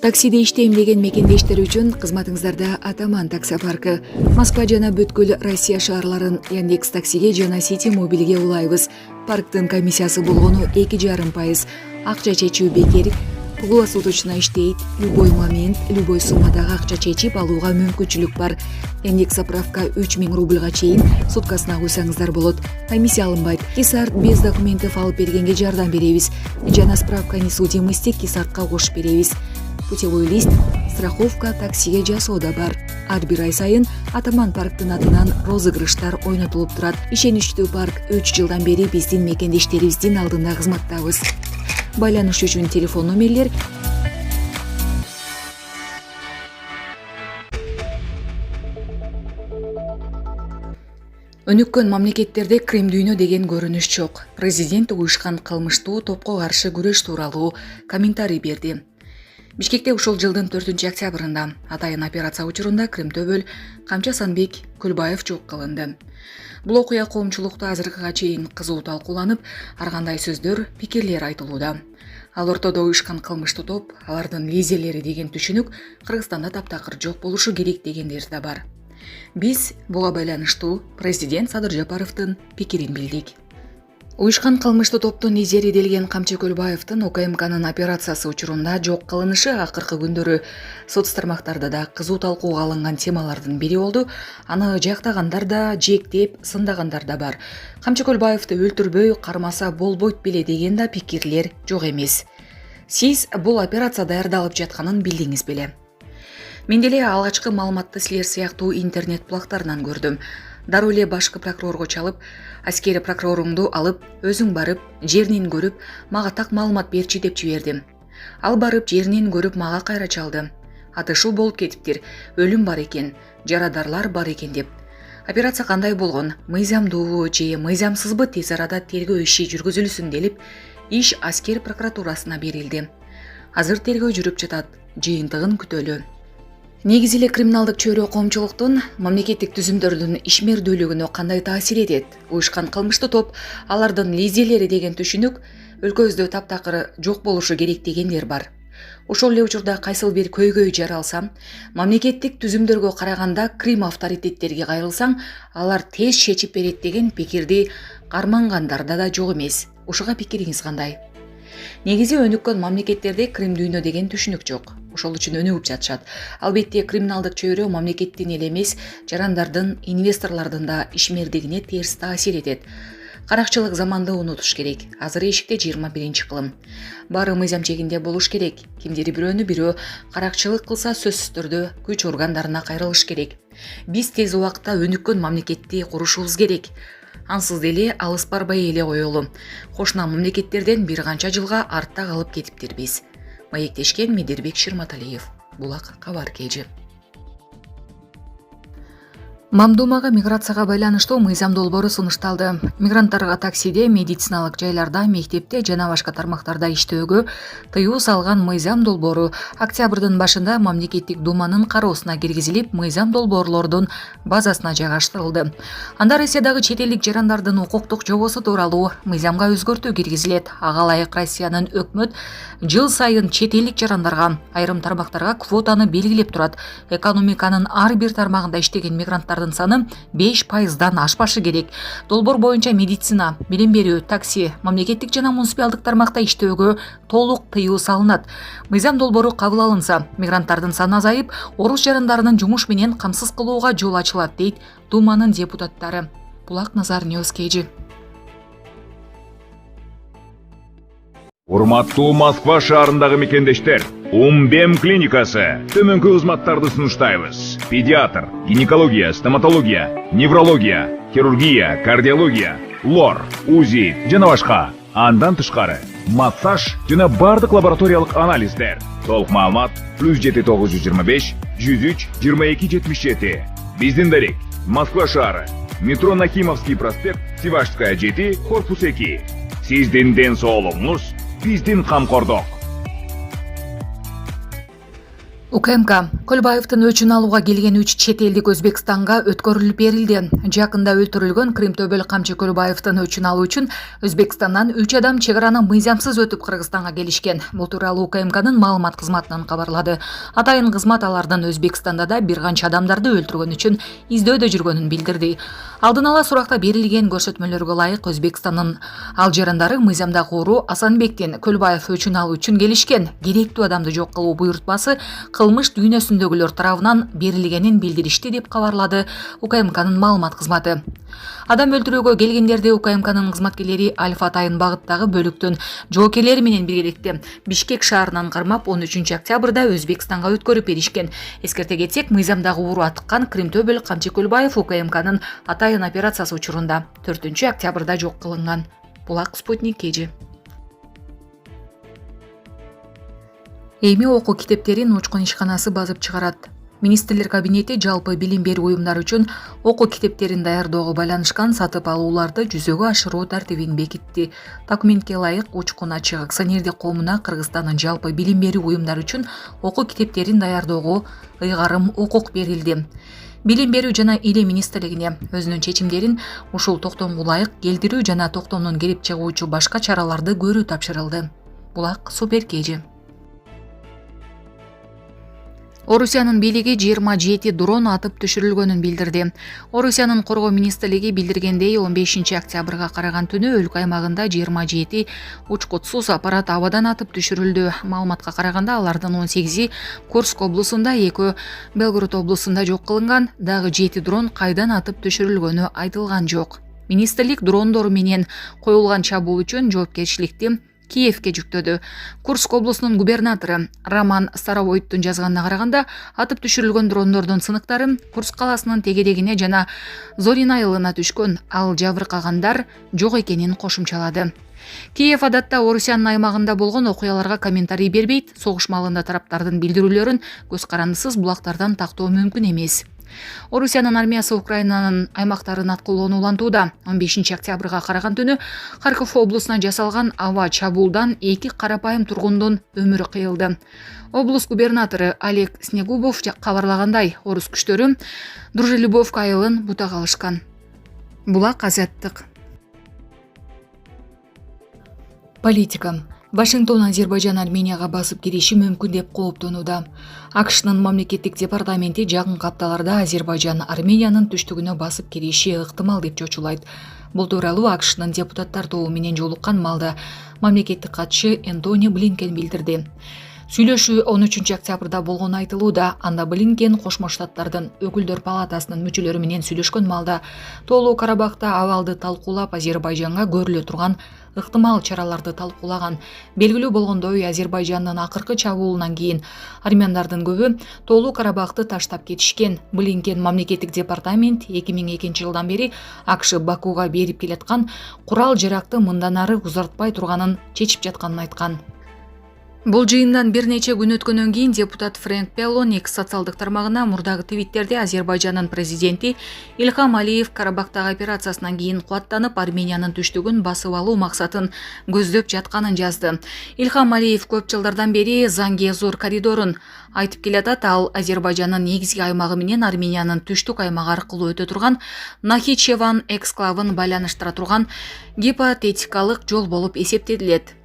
Таксиде иштейм деген мекендештер үчүн кызматыңыздарда Атаман такси паркы. Москва жана бүткүл Россия шаарларын Яндекс таксиге жана Сити мобилге улайбыз. Парктын комиссиясы болгону 2,5%. Акча чечүү бекер. Круглосуточно иштейт. Любой момент, любой суммадагы акча чечип алууга мүмкүнчүлүк бар. Яндекс заправка 3000 рубльга чейин суткасына куйсаңыздар болот. Комиссия алынбайт. Кисарт без документов алып бергенге жардам беребиз. Жана справка несудимости кисартка кошуп беребиз. Путевой лист, страховка таксиге жасоодо бар. Ар бир ай сайын Атаман парктын атынан розыгрыштар ойнотулуп турат. Ишеничтүү парк 3 жылдан бери биздин мекендештерибиздин алдында кызматтабыз. Байланыш үчүн телефон номерлер Өнүккөн мамлекеттерде Крым дүйнө деген көрүнүш жок. Президент уюшкан кылмыштуу топко каршы күрөш тууралуу комментарий берди. Бишкекте ушул жылдын 4-октябрында атайын операция учурунда Крымтөбөл Камча Санбек Көлбаев жок кылынды. Бул окуя коомчулукта азыркыга чейин кызуу талкууланып, ар кандай сөздөр, пикирлер айтылууда. Ал ортодо уюшкан кылмыштуу топ, алардын лидерлери деген түшүнүк Кыргызстанда таптакыр жок болушу керек дегендер да бар. Биз буга байланыштуу президент Садыр Жапаровдун пикирин билдик. Уюшкан кылмыштуу топтун лидери делген Камча Көлбаевдин ОКМКнын операциясы учурунда жок кылынышы акыркы күндөрү соц тармактарда да кызуу талкууга алынган темалардын бири болду. Аны жактагандар да, жектеп, сындагандар да бар. Камча Көлбаевди өлтүрбөй, кармаса болбойт беле деген да пикирлер жок эмес. Сиз бул операция даярдалып жатканын билдиңиз беле? Мен деле алгачкы маалыматты силер сыяктуу интернет булактарынан көрдүм. Дароо эле башкы прокурорго чалып, аскери прокуроруңду алып, өзүң барып, жеринен көрүп, мага так маалымат берчи деп жибердим. Ал барып, жеринен көрүп, мага кайра чалды. Атышуу болуп кетиптир, өлүм бар экен, жарадарлар бар экен деп. Операция кандай болгон, мыйзамдуубу же мыйзамсызбы тез арада тергөө иши жүргүзүлсүн делип, иш аскер прокуратурасына берилди. Азыр тергөө жүрүп жатат, жыйынтыгын күтөлү. Негизи эле криминалдык чөйрө коомчулуктун мамлекеттик түзүмдөрдүн ишмердүүлүгүнө кандай таасир этет? Уюшкан кылмыштуу топ, алардын лидерлери деген түшүнүк өлкөбүздө таптакыр жок болушу керек дегендер бар. Ошол эле учурда кайсыл бир көйгөй жаралсам, мамлекеттик түзүмдөргө караганда Крим авторитеттерге кайрылсаң, алар тез чечип берет деген пикирди кармангандарда да жок эмес. Ушуга пикириңиз кандай? Негизи өнүккөн мамлекеттерде Крым дүйнө деген түшүнүк жок. Ошол үчүн өнүгүп жатышат. Албетте криминалдык чөйрө мамлекеттин эле эмес, жарандардын, инвесторлордун да ишмердигине терс таасир этет. Каракчылык заманды унутуш керек. Азыр эшикте 21-кылым. Баары мыйзам чегинде болуш керек. Кимдир бирөө каракчылык кылса сөзсүз түрдө күч органдарына кайрылыш керек. Биз тез убакытта өнүккөн мамлекетти курушубуз керек. Ансыз деле алыс барбай эле коелу. Кошуна мамлекеттерден бир канча жылга артта калып кетиптирбиз. Маектешкен Медербек Ширматалиев. Булак кабар кежи. Мамдумага миграцияга байланыштуу мыйзам долбоору сунушталды. Мигранттарга таксиде, медициналык жайларда, мектепте жана башка тармактарда иштөөгө тыюу салган мыйзам долбоору октябрдын башында мамлекеттик думанын кароосуна киргизилип, мыйзам долбоорлордун базасына жайгаштырылды. Анда Россиядагы чет элдик жарандардын укуктук жобосу тууралуу мыйзамга өзгөртүү киргизилет. Ага ылайык Россиянын өкмөт жыл сайын чет элдик жарандарга, айрым тармактарга квотаны белгилеп турат. Экономиканын ар бир тармагында иштеген мигранттардын саны 5%дан ашпашы керек. Долбоор боюнча медицина, билим берүү, такси, мамлекеттик жана муниципалдык тармакта иштөөгө толук тыюу салынат. Мыйзам долбоору кабыл алынса, мигранттардын саны азайып, орус жарандарынын жумуш менен камсыз кылууга жол ачылат, дейт Думанын депутаттары. Булак Назар Ньюс KG. Урматтуу Москва шаарындагы мекендештер, Умбем клиникасы төмөнкү кызматтарды сунуштайбыз. Педиатр, гинекология, стоматология, неврология, хирургия, кардиология, лор, УЗИ жана башка. Андан тышкары массаж жана бардык лабораториялык анализдер. Толук маалымат +7925 103 2277. Биздин дарек Москва шаары, метро Нахимовский проспект, Севашская 7, корпус 2. Сиздин ден соолугуңуз биздин камкордук. УКМК Көлбаевдин өчүн алууга келген 3 чет элдик Өзбекстанга өткөрүлүп берилди. Жакында өлтүрүлгөн Кримтөбөл Камчы Көлбаевдин өчүн алуу үчүн Өзбекстандан 3 адам чек араны мыйзамсыз өтүп Кыргызстанга келишкен. Бул тууралуу УКМКнын маалымат кызматынан кабарлады. Атайын кызмат алардын Өзбекстанда да бир канча адамдарды өлтүргөн үчүн издөөдө жүргөнүн билдирди. Алдын ала суракта берилген көрсөтмөлөргө ылайык Өзбекстандын алжырандары мыйзамдагы уру Асанбектин Көлбаев өчүн алуу үчүн келишкен. Керектүү адамды жок кылуу буйрутмасы кылмыш дүйнөсүндөгүлөр тарабынан берилгенин билдиришти деп кабарлады УКМКнын маалымат кызматы. Адам өлтүрүүгө келгендерди УКМКнын кызматкерлери Альфа Атайын багыттагы бөлүктүн жоокерлери менен биргеликте Бишкек шаарынан кармап 13 октябрда Өзбекстанга өткөрүп беришкен. Эскерте кетсек, мыйзамдагы уру атыккан Кримтөбөл Камчы Көлбаев УКМКнын Атайын операциясы учурунда 4 октябрда жок кылынган. Булак Спутник KG. Эми окуу китептерин учкун ишканасы базып чыгарат. Министрлер кабинети жалпы билим берүү уюмдары үчүн окуу китептерин даярдоого байланышкан сатып алууларды жүзөгө ашыруу тартибин бекитти. Документке ылайык учкун ачык акционердик коомуна Кыргызстандын жалпы билим берүү уюмдары үчүн окуу китептерин даярдоого ыйгарым укук берилди. Билим берүү жана Илим министрлигине өзүнүн чечимдерин ушул токтомго ылайык келтирүү жана токтомдон келип чыгуучу башка чараларды көрүү тапшырылды. Булак Супер KG. Орусиянын бийлиги 27 дрон атып түшүрүлгөнүн билдирди. Орусиянын коргоо министрлиги билдиргендей 15 октябрга караган түнү өлкө аймагында 27 учкутсуз аппарат абадан атып түшүрүлдү. Маалыматка караганда алардын 18и Курск облусунда, 2 Белгород облусунда жок кылынган, дагы 7 дрон кайдан атып түшүрүлгөнү айтылган жок. Министрлик дрондор менен коюлган чабуул үчүн жоопкерчиликти Киевке жүктөдү. Курск облусунун губернатору Роман Старовойттун жазганына караганда, атып түшүрүлгөн дрондордун сыныктары Курск каласынын тегерегине жана Зорин айылына түшкөн, ал жабыркагандар жок экенин кошумчалады. Киев адатта Орусиянын аймагында болгон окуяларга комментарий бербейт, согуш маалында тараптардын билдирүүлөрүн көз карандысыз булактардан тактоо мүмкүн эмес. Орусиянын армиясы Украинанын аймактарын аткылоону улантууда. 15 октябрга караган түнү Харьков облусуна жасалган аба чабуулдан 2 карапайым тургундун өмүрү кыйылды. Облус губернатору Олег Снегубов кабарлагандай, орус күчтөрү Дружелюбовка айылын бутага алышкан. Булак Азаттык. Политика. Вашингтон Азербайжан Арменияга басып кириши мүмкүн деп кооптонууда. АКШнын мамлекеттик департаменти жакынкы апталарда Азербайжан Армениянын түштүгүнө басып кириши ыктымал деп чочулайт. Бул тууралуу АКШнын депутаттар тобу менен жолуккан маалда мамлекеттик катчы Энтони Блинкен билдирди. Сүйлөшүү 13 октябрда болгону айтылууда. Анда Блинкен Кошмо Штаттардын өкүлдөр палатасынын мүчөлөрү менен сүйлөшкөн маалда Тоолуу Карабахта абалды талкуулап Азербайжанга көрүлө турган ыктымал чараларды талкуулаган. Белгилүү болгондой, Азербайжандын акыркы чабуулунан кийин армяндардын көбү Тоолуу Карабахты таштап кетишкен. Блинкен мамлекеттик департамент 2002 жылдан бери АКШ Бакуга берип келаткан курал-жаракты мындан ары узартпай турганын чечип жатканын айткан. Бул жыйындан бир нече күн өткөндөн кийин депутат Фрэнк Пеллон X социалдык тармагына мурдагы твиттерде Азербайжандын президенти Ильхам Алиев Карабахтагы операциясынан кийин кубаттанып Армениянын түштүгүн басып алуу максатын көздөп жатканын жазды. Ильхам Алиев көп жылдардан бери Зангезур коридорун айтып келатат. Ал Азербайжандын негизги аймагы менен Армениянын түштүк аймагы аркылуу өтө турган Нахичеван эксклавын байланыштыра турган гипотетикалык жол болуп эсептелет.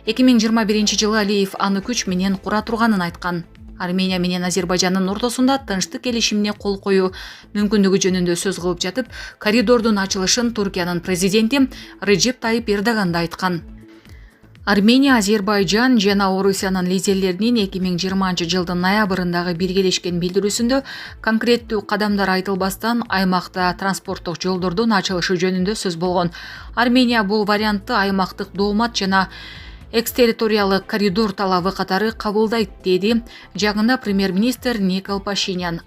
2021 жылы Алиев аны күч менен кура турганын айткан. Армения менен Азербайжандын ортосунда тынчтык келишимине кол коюу мүмкүндүгү жөнүндө сөз кылып жатып, коридордун ачылышын Туркиянын президенти Реджеп Тайип Эрдоган да айткан. Армения, Азербайжан жана Орусиянын лидерлеринин 2020 жылдын ноябрындагы биргелешкен билдирүүсүндө конкреттүү кадамдар айтылбастан аймакта транспорттук жолдордун ачылышы жөнүндө сөз болгон. Армения бул вариантты аймактык доомат жана экстерриториялык коридор талабы катары кабылдайт, деди жагында премьер-министр Никол Пашинян.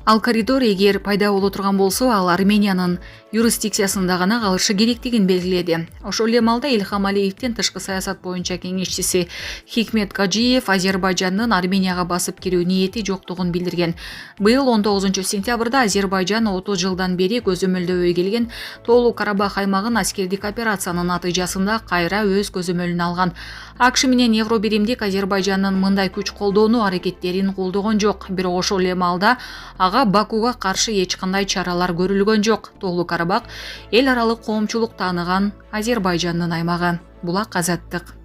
Ал коридор эгер пайда боло турган болсо, ал Армениянын юрисдикциясында гана калышы керектигин белгиледи. Ошол эле маалда Илхам Алиевдин тышкы саясат боюнча кеңешчиси Хикмет Кажиев Азербайжандын Арменияга басып кирүү ниети жоктугун билдирген. Быйыл 19 сентябрда Азербайжан 30 жылдан бери көзөмөлдөбөй келген Тоолуу Карабах аймагын аскердик операциянын натыйжасында кайра өз көзөмөлүнө алган. АКШ менен Евробиримдик Азербайжандын мындай күч колдонуу аракеттерин колдогон жок. Бирок ошол эле маалда ага Бакуга каршы эч кандай чаралар көрүлгөн жок. Тоолуу Карабах эл аралык коомчулук тааныган Азербайжандын аймагы. Булак Азаттык.